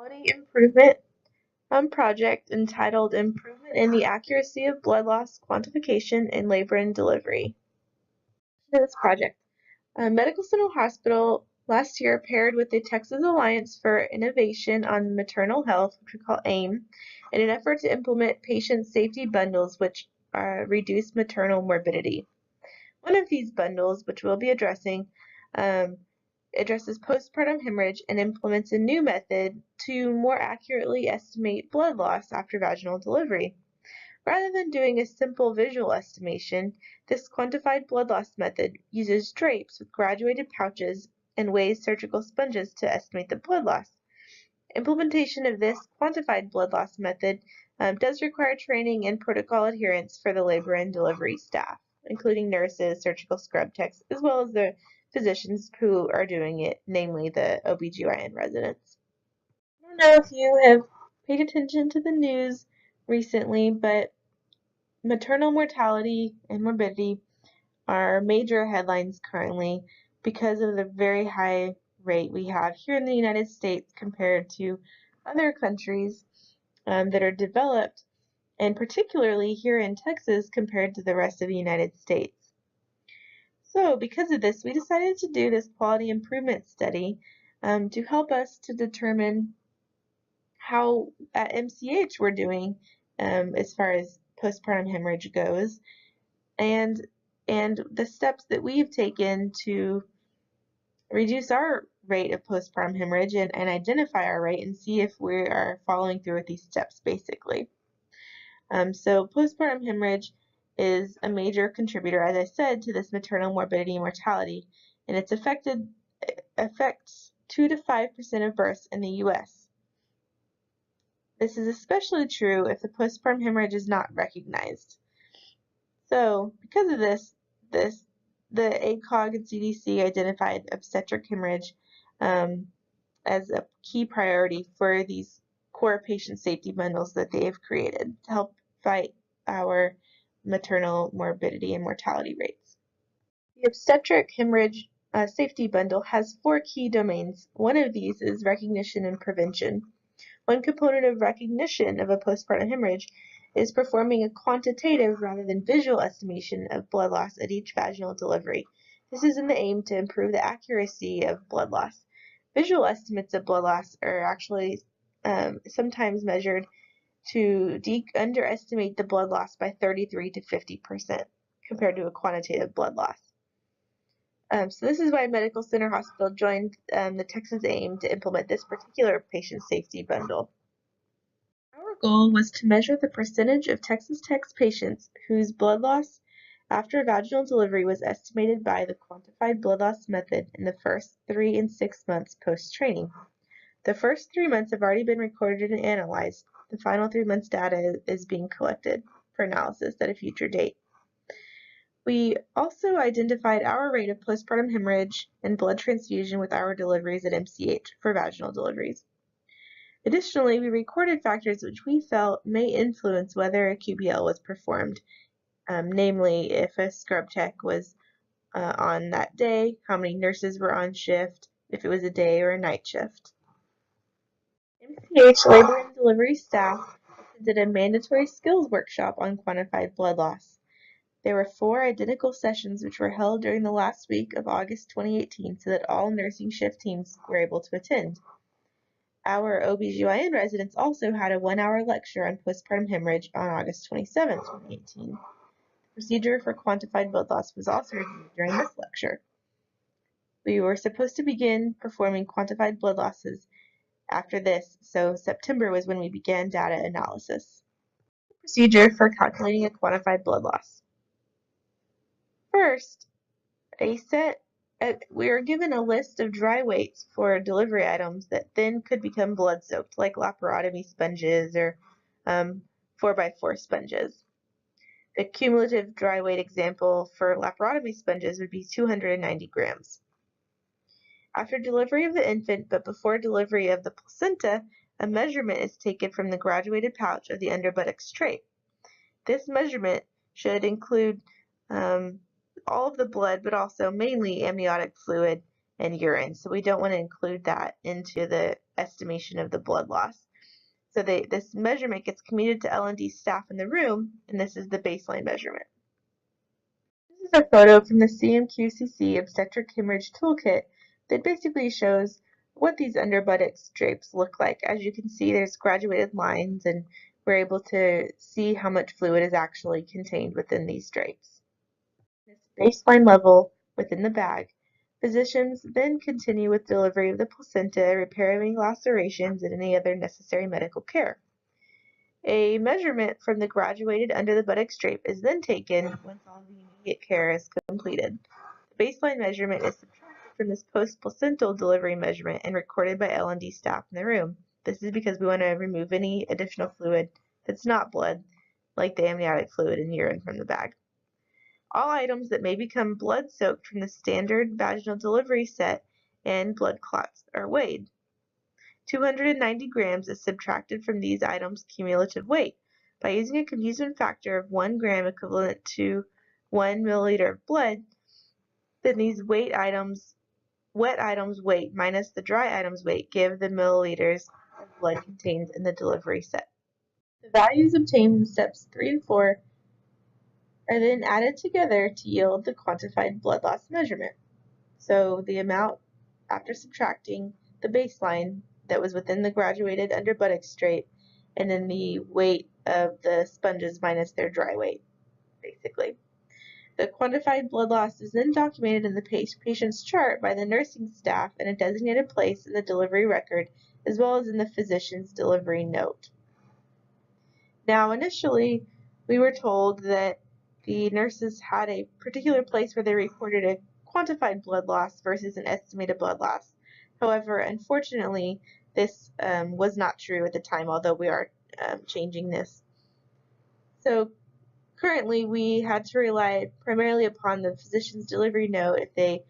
quality improvement project entitled Improvement in the Accuracy of Blood Loss Quantification in Labor and Delivery. This project. Medical Center Hospital last year paired with the Texas Alliance for Innovation on Maternal Health, which we call AIM, in an effort to implement patient safety bundles which reduce maternal morbidity. One of these bundles, which we'll be addressing, addresses postpartum hemorrhage and implements a new method to more accurately estimate blood loss after vaginal delivery. Rather than doing a simple visual estimation, this quantified blood loss method uses drapes with graduated pouches and weighs surgical sponges to estimate the blood loss. Implementation of this quantified blood loss method does require training and protocol adherence for the labor and delivery staff, including nurses, surgical scrub techs, as well as the physicians who are doing it, namely the OBGYN residents. I don't know if you have paid attention to the news recently, but maternal mortality and morbidity are major headlines currently because of the very high rate we have here in the United States compared to other countries that are developed, and particularly here in Texas compared to the rest of the United States. So because of this, we decided to do this quality improvement study to help us to determine how at MCH we're doing as far as postpartum hemorrhage goes, and the steps that we've taken to reduce our rate of postpartum hemorrhage and identify our rate and see if we are following through with these steps basically. So postpartum hemorrhage is a major contributor, as I said, to this maternal morbidity and mortality, and it's affects 2 to 5% of births in the U.S. This is especially true if the postpartum hemorrhage is not recognized. So, because of this, the ACOG and CDC identified obstetric hemorrhage as a key priority for these core patient safety bundles that they have created to help fight our maternal morbidity and mortality rates. The obstetric hemorrhage safety bundle has 4 key domains. One of these is recognition and prevention. One component of recognition of a postpartum hemorrhage is performing a quantitative rather than visual estimation of blood loss at each vaginal delivery. This is in the aim to improve the accuracy of blood loss. Visual estimates of blood loss are actually sometimes measured to underestimate the blood loss by 33 to 50% compared to a quantitative blood loss. So this is why Medical Center Hospital joined the Texas AIM to implement this particular patient safety bundle. Our goal was to measure the percentage of Texas Tech's patients whose blood loss after vaginal delivery was estimated by the quantified blood loss method in the first 3 and 6 months post-training. The first 3 months have already been recorded and analyzed. The final 3 months data is being collected for analysis at a future date. We also identified our rate of postpartum hemorrhage and blood transfusion with our deliveries at MCH for vaginal deliveries. Additionally, we recorded factors which we felt may influence whether a QBL was performed, namely if a scrub tech was on that day, how many nurses were on shift, if it was a day or a night shift. MCH labor and delivery staff did a mandatory skills workshop on quantified blood loss. There were 4 identical sessions which were held during the last week of August 2018 so that all nursing shift teams were able to attend. Our OBGYN residents also had a 1-hour lecture on postpartum hemorrhage on August 27, 2018. The procedure for quantified blood loss was also reviewed during this lecture. We were supposed to begin performing quantified blood losses after this, so September was when we began data analysis. Procedure for calculating a quantified blood loss. First, we are given a list of dry weights for delivery items that then could become blood soaked, like laparotomy sponges or 4x4 sponges. The cumulative dry weight example for laparotomy sponges would be 290 grams. After delivery of the infant, but before delivery of the placenta, a measurement is taken from the graduated pouch of the underbuttocks tray. This measurement should include all of the blood, but also mainly amniotic fluid and urine. So we don't want to include that into the estimation of the blood loss. So this measurement gets communicated to L&D staff in the room, and this is the baseline measurement. This is a photo from the CMQCC Obstetric Hemorrhage Toolkit that basically shows what these underbuttock drapes look like. As you can see, there's graduated lines, and we're able to see how much fluid is actually contained within these drapes. This baseline level within the bag, physicians then continue with delivery of the placenta, repairing lacerations, and any other necessary medical care. A measurement from the graduated under the buttocks drape is then taken once all the immediate care is completed. The baseline measurement is subtracted from this post-placental delivery measurement and recorded by L&D staff in the room. This is because we want to remove any additional fluid that's not blood, like the amniotic fluid and urine from the bag. All items that may become blood-soaked from the standard vaginal delivery set and blood clots are weighed. 290 grams is subtracted from these items' cumulative weight. By using a confusion factor of 1 gram equivalent to 1 milliliter of blood, then these wet items weight minus the dry items weight give the milliliters of blood contained in the delivery set. The values obtained in steps 3 and 4 are then added together to yield the quantified blood loss measurement. So the amount after subtracting the baseline that was within the graduated under buttocks drape, and then the weight of the sponges minus their dry weight, basically. The quantified blood loss is then documented in the patient's chart by the nursing staff in a designated place in the delivery record, as well as in the physician's delivery note. Now, initially, we were told that the nurses had a particular place where they reported a quantified blood loss versus an estimated blood loss. However, unfortunately, this was not true at the time, although we are changing this. So currently, we had to rely primarily upon the physician's delivery note if they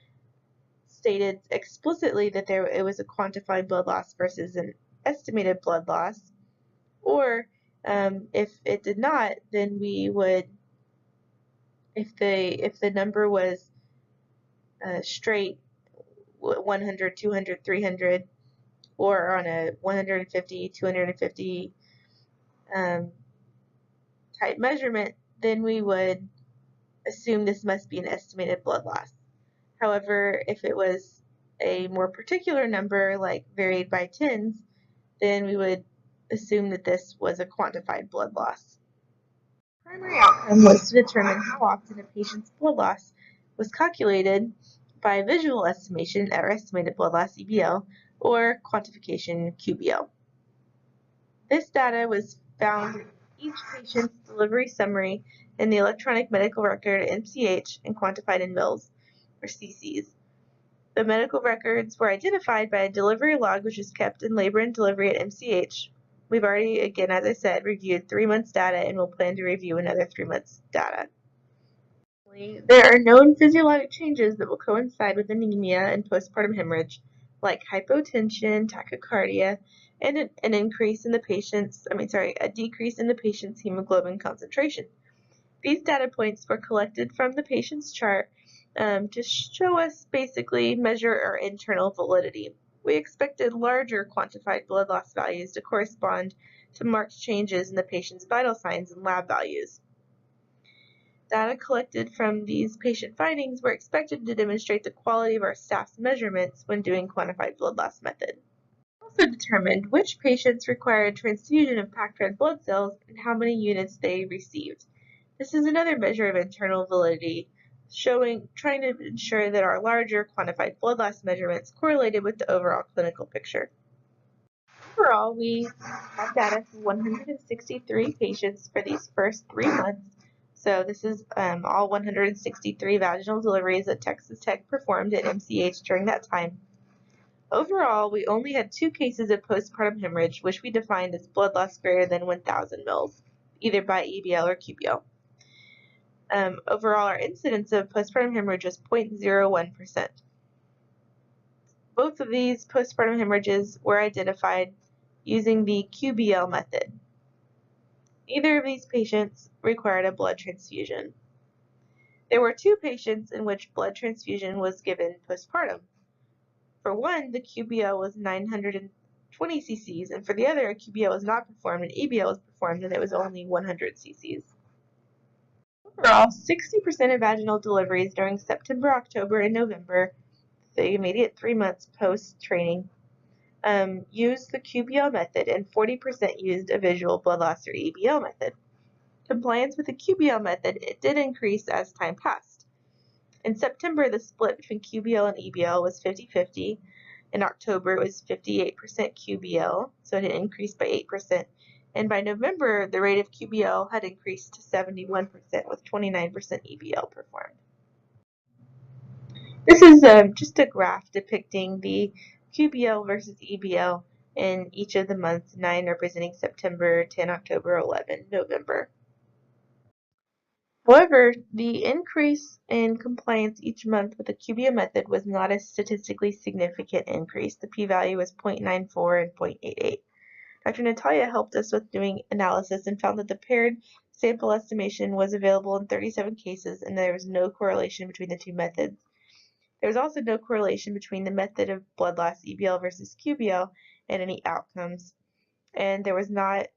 stated explicitly that it was a quantified blood loss versus an estimated blood loss, or if it did not, then we would, if the number was straight 100, 200, 300, or on a 150, 250 type measurement, then we would assume this must be an estimated blood loss. However, if it was a more particular number, like varied by tens, then we would assume that this was a quantified blood loss. The primary outcome was to determine how often a patient's blood loss was calculated by visual estimation or estimated blood loss EBL or quantification QBL. This data was found in each patient's delivery summary in the electronic medical record MCH and quantified in mils or cc's. The medical records were identified by a delivery log which is kept in labor and delivery at MCH. We've already, again, as I said, reviewed 3 months data and we'll plan to review another 3 months data. There are known physiologic changes that will coincide with anemia and postpartum hemorrhage, like hypotension, tachycardia, and a decrease in the patient's hemoglobin concentration. These data points were collected from the patient's chart to show us measure our internal validity. We expected larger quantified blood loss values to correspond to marked changes in the patient's vital signs and lab values. Data collected from these patient findings were expected to demonstrate the quality of our staff's measurements when doing quantified blood loss method. We also determined which patients required transfusion of packed red blood cells and how many units they received. This is another measure of internal validity, trying to ensure that our larger quantified blood loss measurements correlated with the overall clinical picture. Overall, we have data for 163 patients for these first 3 months. So this is all 163 vaginal deliveries that Texas Tech performed at MCH during that time. Overall, we only had 2 cases of postpartum hemorrhage, which we defined as blood loss greater than 1,000 mils, either by EBL or QBL. Overall, our incidence of postpartum hemorrhage was 0.01%. Both of these postpartum hemorrhages were identified using the QBL method. Neither of these patients required a blood transfusion. There were 2 patients in which blood transfusion was given postpartum. For one, the QBL was 920 cc's, and for the other, a QBL was not performed and EBL was performed and it was only 100 cc's. Overall, 60% of vaginal deliveries during September, October, and November, the immediate 3 months post-training, used the QBL method, and 40% used a visual blood loss or EBL method. Compliance with the QBL method, it did increase as time passed. In September, the split between QBL and EBL was 50-50. In October, it was 58% QBL, so it had increased by 8%. And by November, the rate of QBL had increased to 71%, with 29% EBL performed. This is just a graph depicting the QBL versus EBL in each of the months, 9 representing September, 10 October, 11 November. However, the increase in compliance each month with the QBL method was not a statistically significant increase. The p-value was 0.94 and 0.88. Dr. Natalia helped us with doing analysis and found that the paired sample estimation was available in 37 cases, and there was no correlation between the two methods. There was also no correlation between the method of blood loss, EBL versus QBL, and any outcomes. And there was not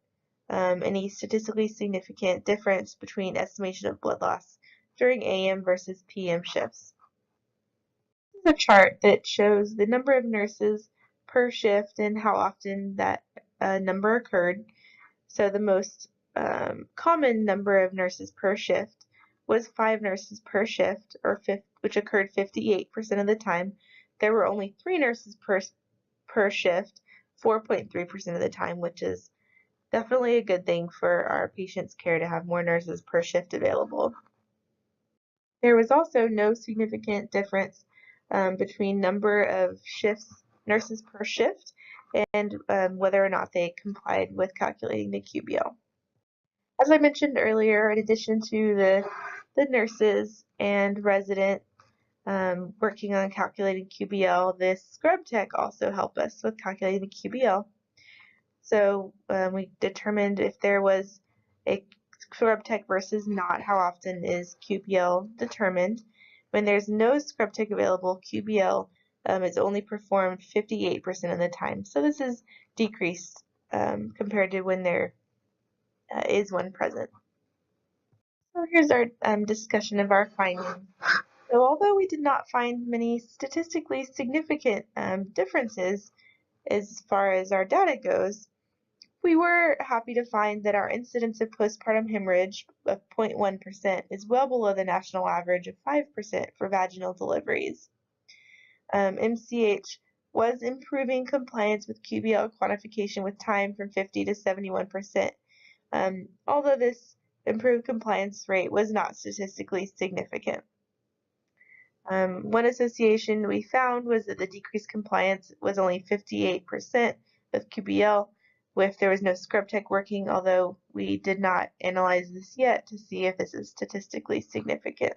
any statistically significant difference between estimation of blood loss during AM versus PM shifts. This is a chart that shows the number of nurses per shift and how often that number occurred. So the most common number of nurses per shift was 5 nurses per shift, which occurred 58% of the time. There were only 3 nurses per shift, 4.3% of the time, which is definitely a good thing for our patients' care to have more nurses per shift available. There was also no significant difference between number of nurses per shift, and whether or not they complied with calculating the QBL. As I mentioned earlier, in addition to the nurses and resident working on calculating QBL, this scrub tech also helped us with calculating the QBL. So we determined if there was a scrub tech versus not, how often is QBL determined. When there's no scrub tech available, QBL is only performed 58% of the time. So this is decreased compared to when there is one present. So here's our discussion of our findings. So although we did not find many statistically significant differences as far as our data goes, we were happy to find that our incidence of postpartum hemorrhage of 0.1% is well below the national average of 5% for vaginal deliveries. MCH was improving compliance with QBL quantification with time from 50 to 71%. Although this improved compliance rate was not statistically significant. One association we found was that the decreased compliance was only 58% with QBL, if there was no scrub tech working, although we did not analyze this yet to see if this is statistically significant.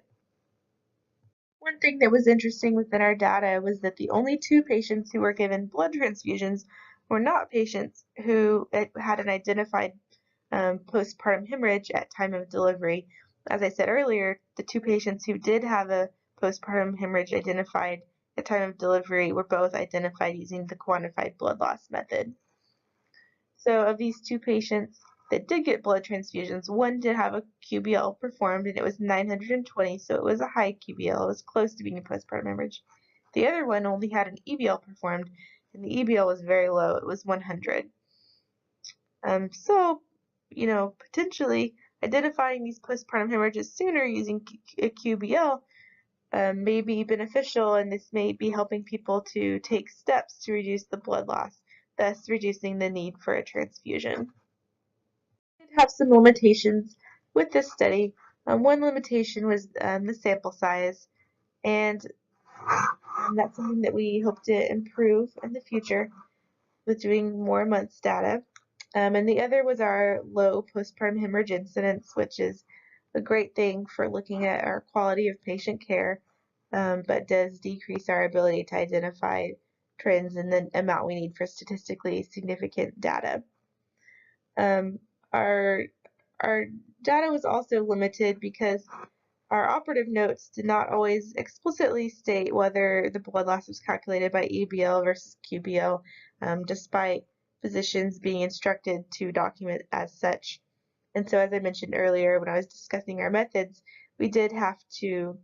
One thing that was interesting within our data was that the only 2 patients who were given blood transfusions were not patients who had an identified postpartum hemorrhage at time of delivery. As I said earlier, the 2 patients who did have a postpartum hemorrhage identified at time of delivery were both identified using the quantified blood loss method. So of these 2 patients that did get blood transfusions, one did have a QBL performed, and it was 920, so it was a high QBL. It was close to being a postpartum hemorrhage. The other one only had an EBL performed, and the EBL was very low. It was 100. So, potentially identifying these postpartum hemorrhages sooner using a QBL may be beneficial, and this may be helping people to take steps to reduce the blood loss, thus reducing the need for a transfusion. We did have some limitations with this study. One limitation was the sample size, and that's something that we hope to improve in the future with doing more months data. And the other was our low postpartum hemorrhage incidence, which is a great thing for looking at our quality of patient care, but does decrease our ability to identify trends and the amount we need for statistically significant data. Our data was also limited because Our operative notes did not always explicitly state whether the blood loss was calculated by EBL versus QBL, despite physicians being instructed to document as such. And so, as I mentioned earlier when I was discussing our methods, we did have to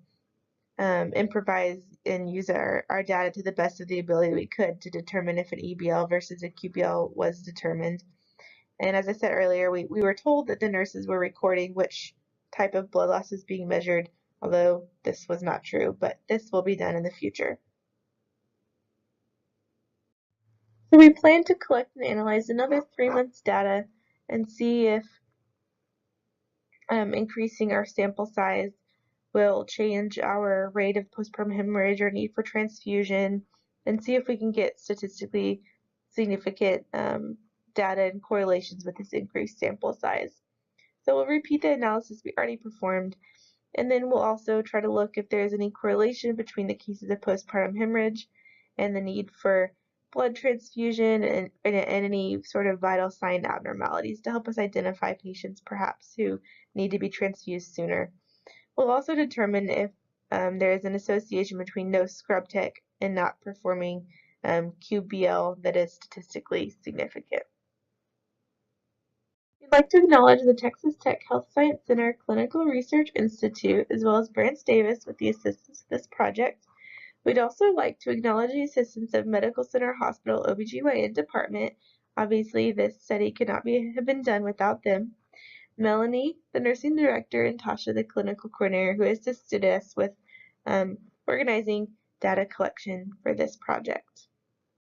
improvise and use our data to the best of the ability we could to determine if an EBL versus a QBL was determined. And as I said earlier, we were told that the nurses were recording which type of blood loss was being measured, although this was not true, but this will be done in the future. So we plan to collect and analyze another 3 months data and see if increasing our sample size will change our rate of postpartum hemorrhage or need for transfusion, and see if we can get statistically significant data and correlations with this increased sample size. So we'll repeat the analysis we already performed, and then we'll also try to look if there's any correlation between the cases of postpartum hemorrhage and the need for blood transfusion and any sort of vital sign abnormalities to help us identify patients perhaps who need to be transfused sooner. We'll also determine if there is an association between no scrub tech and not performing QBL that is statistically significant. We'd like to acknowledge the Texas Tech Health Science Center Clinical Research Institute, as well as Brance Davis with the assistance of this project. We'd also like to acknowledge the assistance of Medical Center Hospital OBGYN Department. Obviously, this study could not have been done without them. Melanie, the nursing director, and Tasha, the clinical coordinator, who assisted us with organizing data collection for this project.